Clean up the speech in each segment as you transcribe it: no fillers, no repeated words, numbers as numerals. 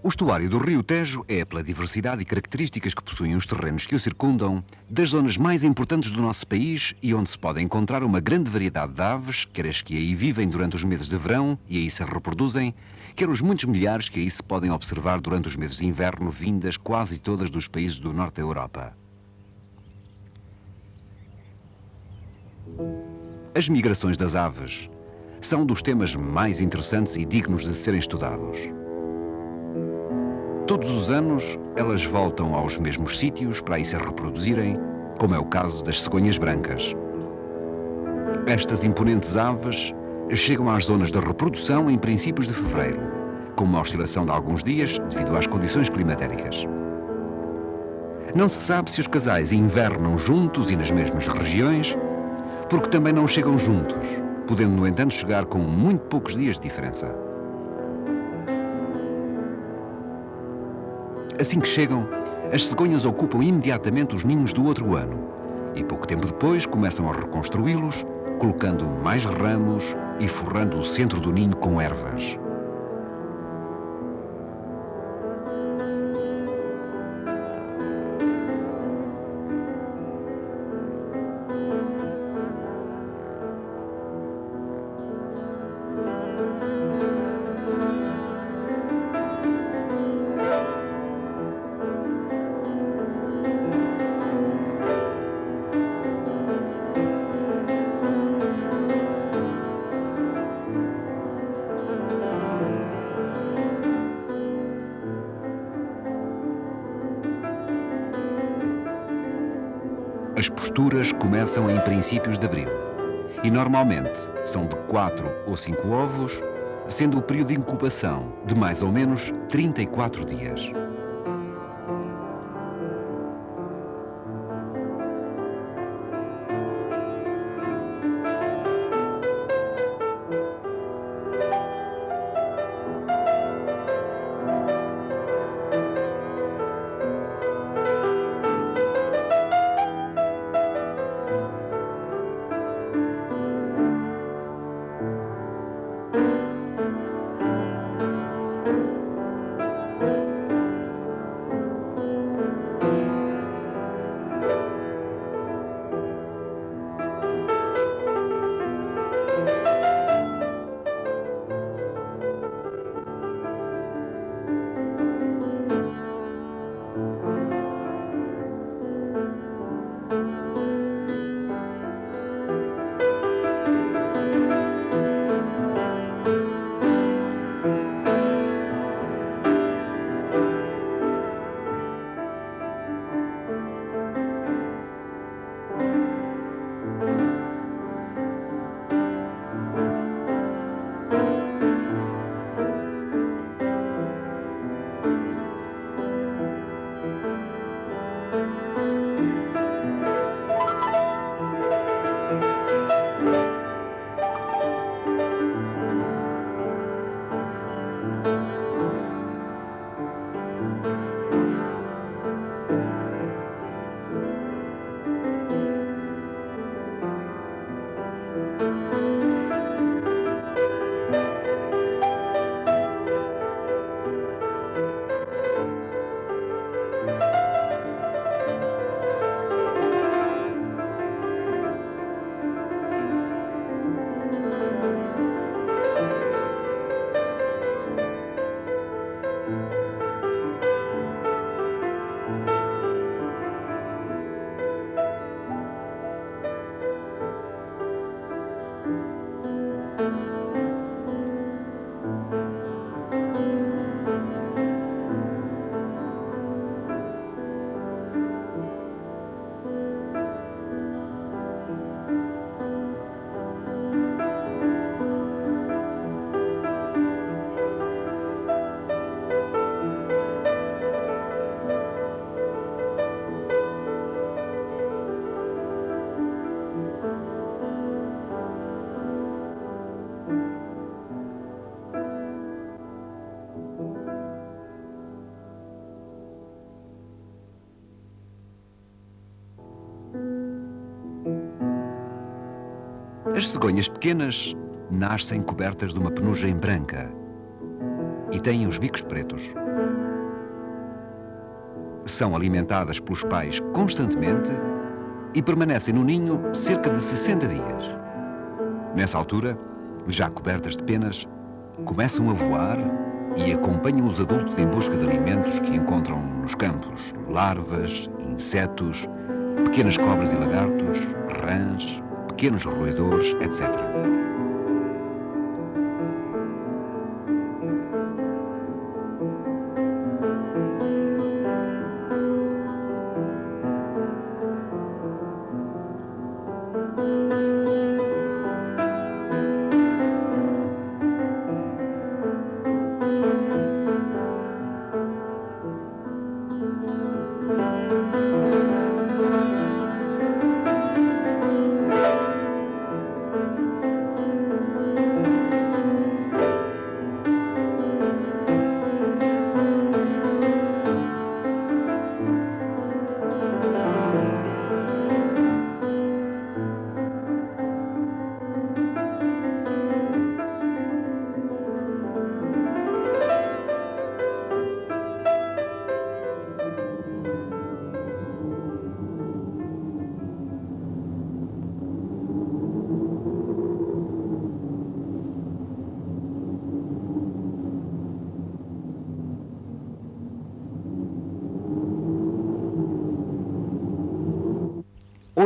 O estuário do Rio Tejo é, pela diversidade e características que possuem os terrenos que o circundam, das zonas mais importantes do nosso país e onde se pode encontrar uma grande variedade de aves, quer as que aí vivem durante os meses de verão e aí se reproduzem, quer os muitos milhares que aí se podem observar durante os meses de inverno, vindas quase todas dos países do norte da Europa. As migrações das aves são dos temas mais interessantes e dignos de serem estudados. Todos os anos, elas voltam aos mesmos sítios para aí se reproduzirem, como é o caso das cegonhas brancas. Estas imponentes aves chegam às zonas de reprodução em princípios de fevereiro, com uma oscilação de alguns dias devido às condições climatéricas. Não se sabe se os casais invernam juntos e nas mesmas regiões, porque também não chegam juntos, podendo, no entanto, chegar com muito poucos dias de diferença. Assim que chegam, as cegonhas ocupam imediatamente os ninhos do outro ano e pouco tempo depois começam a reconstruí-los, colocando mais ramos e forrando o centro do ninho com ervas. As posturas começam em princípios de abril e normalmente são de 4 ou 5 ovos, sendo o período de incubação de mais ou menos 34 dias. As cegonhas pequenas nascem cobertas de uma penugem branca e têm os bicos pretos. São alimentadas pelos pais constantemente e permanecem no ninho cerca de 60 dias. Nessa altura, já cobertas de penas, começam a voar e acompanham os adultos em busca de alimentos que encontram nos campos: larvas, insetos, pequenas cobras e lagartos, rãs, pequenos roedores, etc.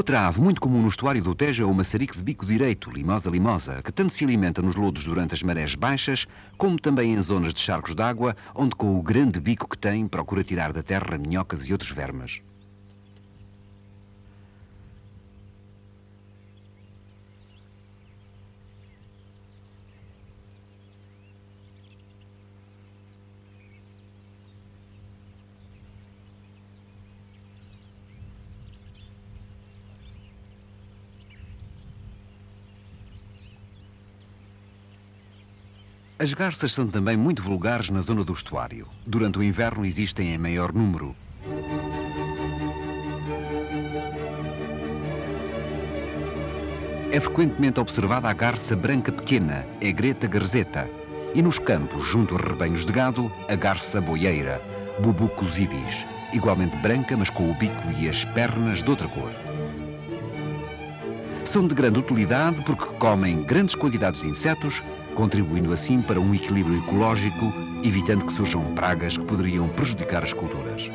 Outra ave muito comum no estuário do Tejo é o maçarico de bico direito, Limosa limosa, que tanto se alimenta nos lodos durante as marés baixas, como também em zonas de charcos d'água, onde com o grande bico que tem procura tirar da terra minhocas e outros vermes. As garças são também muito vulgares na zona do estuário. Durante o inverno existem em maior número. É frequentemente observada a garça branca pequena, Egreta garzeta, e nos campos, junto a rebanhos de gado, a garça boieira, Bubucus ibis, igualmente branca, mas com o bico e as pernas de outra cor. São de grande utilidade porque comem grandes quantidades de insetos, contribuindo assim para um equilíbrio ecológico, evitando que surjam pragas que poderiam prejudicar as culturas.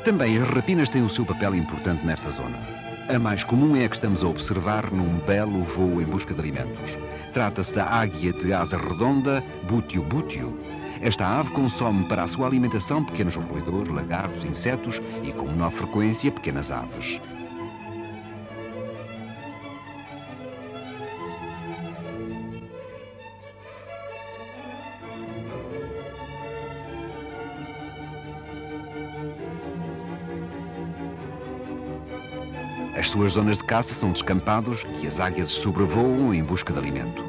Também as rapinas têm o seu papel importante nesta zona. A mais comum é a que estamos a observar num belo voo em busca de alimentos. Trata-se da águia de asa redonda, bútio bútio. Esta ave consome para a sua alimentação pequenos roedores, lagartos, insetos e, com menor frequência, pequenas aves. As suas zonas de caça são descampados e as águias sobrevoam em busca de alimento.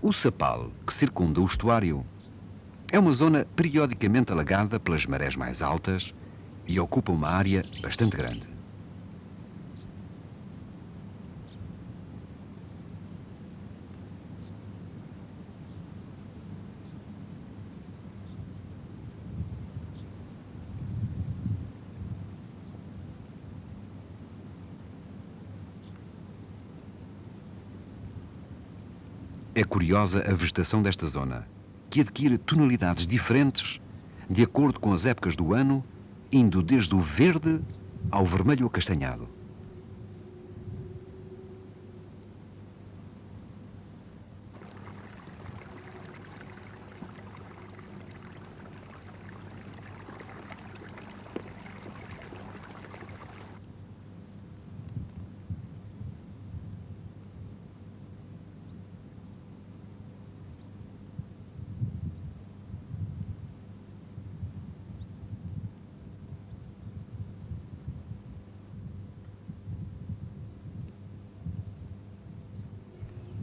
O Sapal, que circunda o estuário, é uma zona periodicamente alagada pelas marés mais altas e ocupa uma área bastante grande. É curiosa a vegetação desta zona, que adquire tonalidades diferentes de acordo com as épocas do ano, indo desde o verde ao vermelho acastanhado.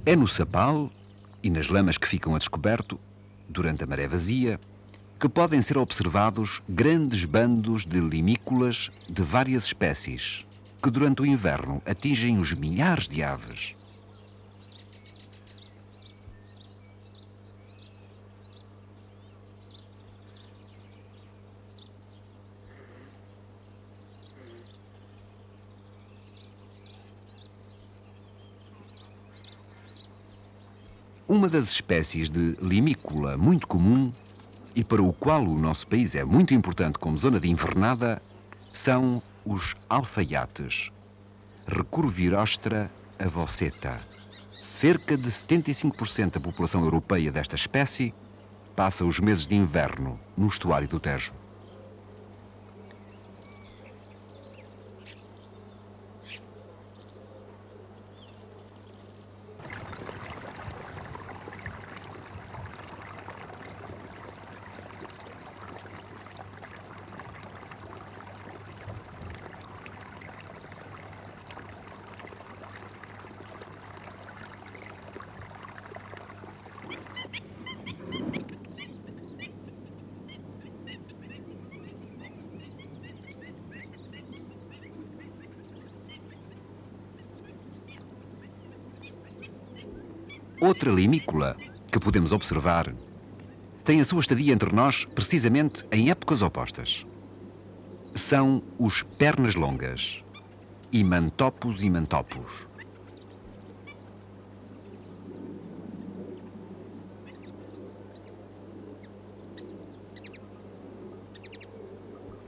É no Sapal e nas lamas que ficam a descoberto, durante a maré vazia, que podem ser observados grandes bandos de limícolas de várias espécies, que durante o inverno atingem os milhares de aves. Uma das espécies de limícola muito comum e para o qual o nosso país é muito importante como zona de invernada são os alfaiates, Recurvirostra avoceta. Cerca de 75% da população europeia desta espécie passa os meses de inverno no estuário do Tejo. Outra limícola que podemos observar tem a sua estadia entre nós precisamente em épocas opostas. São os pernas longas, Imantopus imantopus.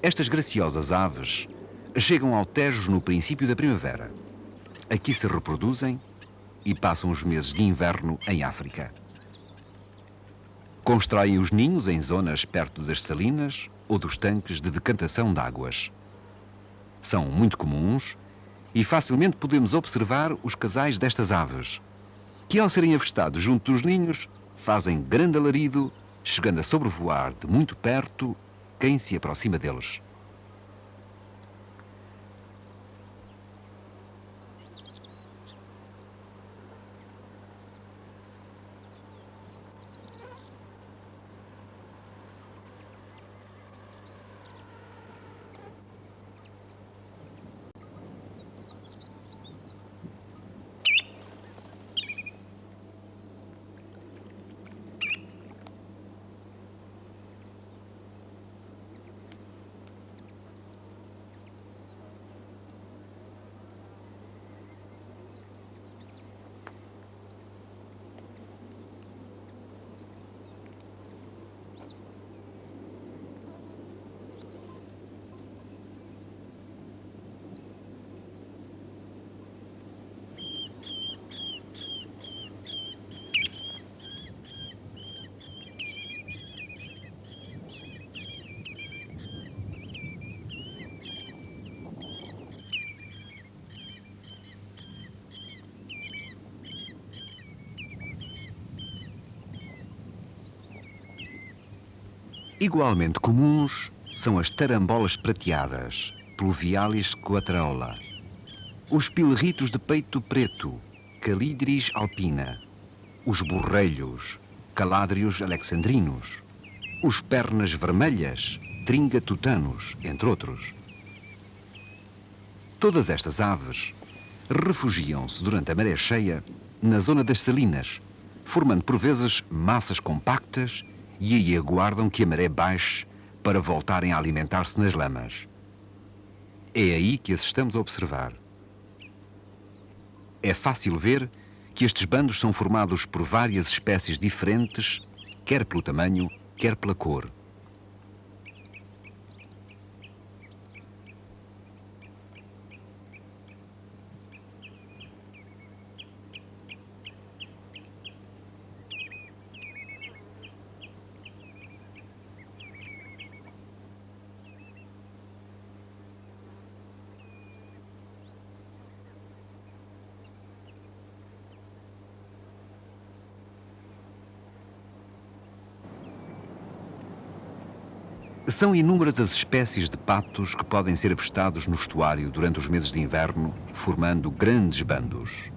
Estas graciosas aves chegam ao Tejo no princípio da primavera. Aqui se reproduzem e passam os meses de inverno em África. Constroem os ninhos em zonas perto das salinas ou dos tanques de decantação de águas. São muito comuns e facilmente podemos observar os casais destas aves, que ao serem avistados junto dos ninhos, fazem grande alarido, chegando a sobrevoar de muito perto quem se aproxima deles. Igualmente comuns são as tarambolas prateadas, Pluvialis coatraola, os pileritos de peito preto, Calidris alpina, os borrelhos, Caládrios alexandrinos, os pernas vermelhas, Tringa tutanus, entre outros. Todas estas aves refugiam-se durante a maré cheia na zona das salinas, formando por vezes massas compactas e aí aguardam que a maré baixe para voltarem a alimentar-se nas lamas. É aí que as estamos a observar. É fácil ver que estes bandos são formados por várias espécies diferentes, quer pelo tamanho, quer pela cor. São inúmeras as espécies de patos que podem ser avistados no estuário durante os meses de inverno, formando grandes bandos.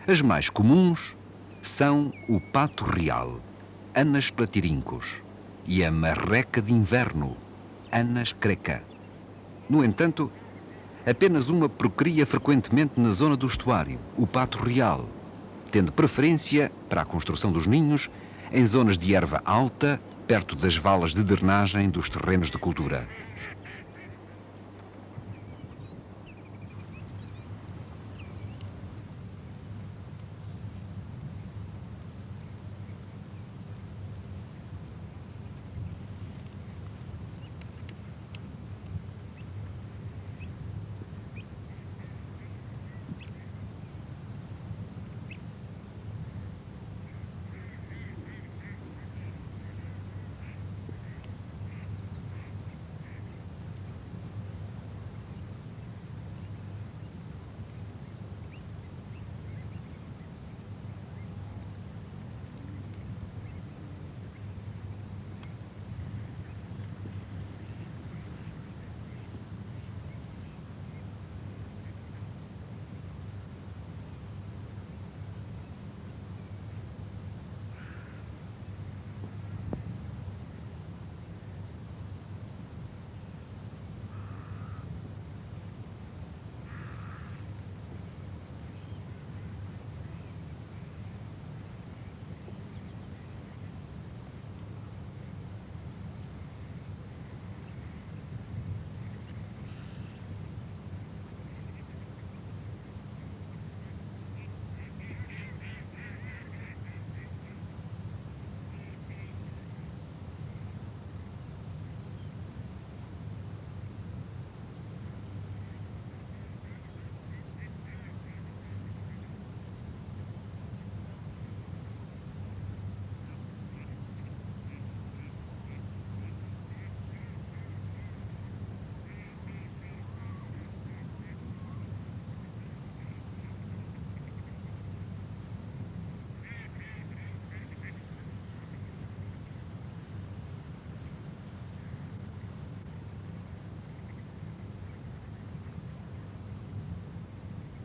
As mais comuns são o pato real, Anas platyrhynchus, e a marreca de inverno, Anas creca. No entanto, apenas uma procria frequentemente na zona do estuário, o pato real, tendo preferência para a construção dos ninhos em zonas de erva alta, perto das valas de drenagem dos terrenos de cultura.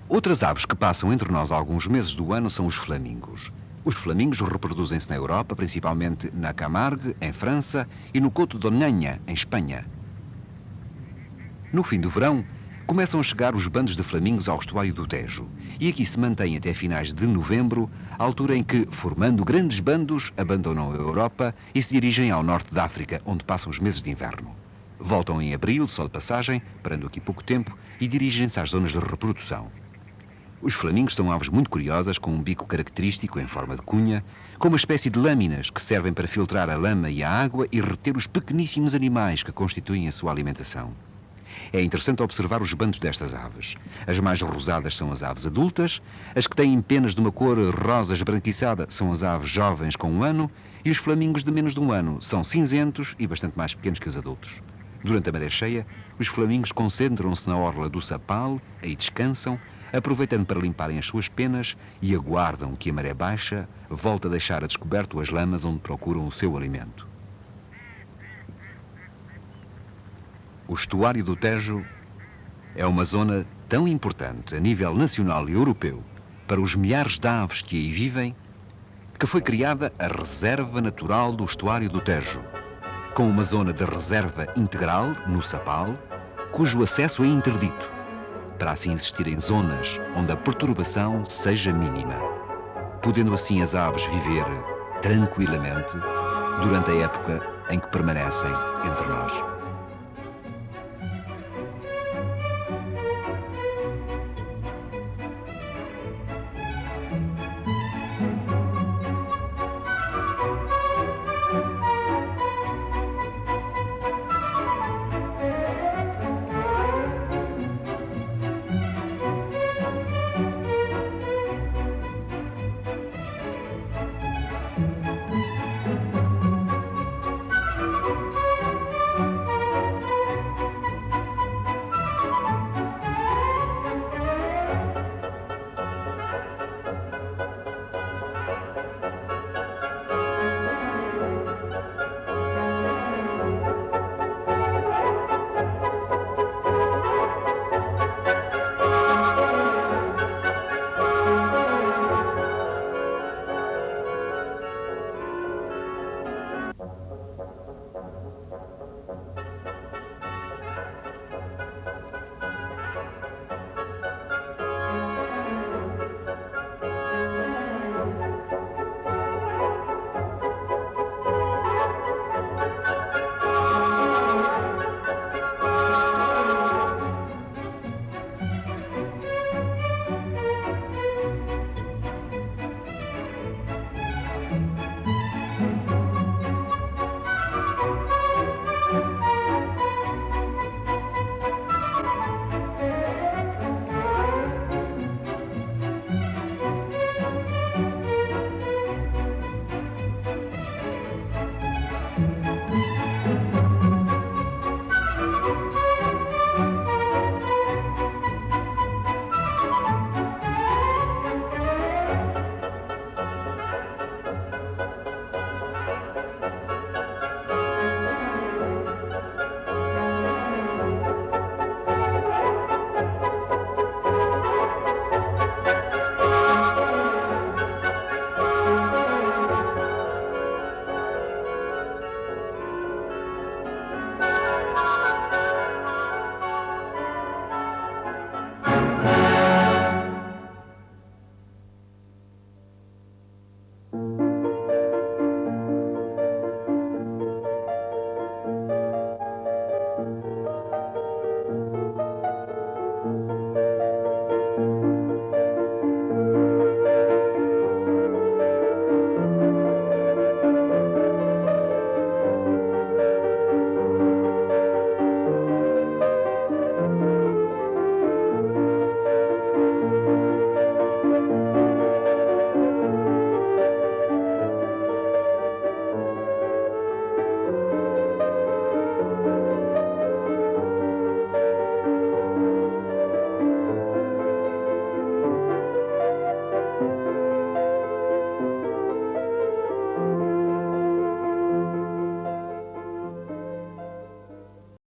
Outras aves que passam entre nós alguns meses do ano são os flamingos. Os flamingos reproduzem-se na Europa, principalmente na Camargue, em França, e no Couto d'Onhanha, em Espanha. No fim do verão, começam a chegar os bandos de flamingos ao estuário do Tejo, e aqui se mantém até finais de novembro, a altura em que, formando grandes bandos, abandonam a Europa e se dirigem ao norte da África, onde passam os meses de inverno. Voltam em abril, só de passagem, parando aqui pouco tempo, e dirigem-se às zonas de reprodução. Os flamingos são aves muito curiosas, com um bico característico em forma de cunha, com uma espécie de lâminas que servem para filtrar a lama e a água e reter os pequeníssimos animais que constituem a sua alimentação. É interessante observar os bandos destas aves. As mais rosadas são as aves adultas, as que têm penas de uma cor rosa esbranquiçada são as aves jovens com 1 ano e os flamingos de menos de 1 ano são cinzentos e bastante mais pequenos que os adultos. Durante a maré cheia, os flamingos concentram-se na orla do Sapal, aí descansam, aproveitando para limparem as suas penas e aguardam que a maré baixa volte a deixar a descoberto as lamas onde procuram o seu alimento. O estuário do Tejo é uma zona tão importante a nível nacional e europeu para os milhares de aves que aí vivem, que foi criada a Reserva Natural do Estuário do Tejo, com uma zona de reserva integral no Sapal, cujo acesso é interdito, para assim existirem zonas onde a perturbação seja mínima, podendo assim as aves viver tranquilamente durante a época em que permanecem entre nós.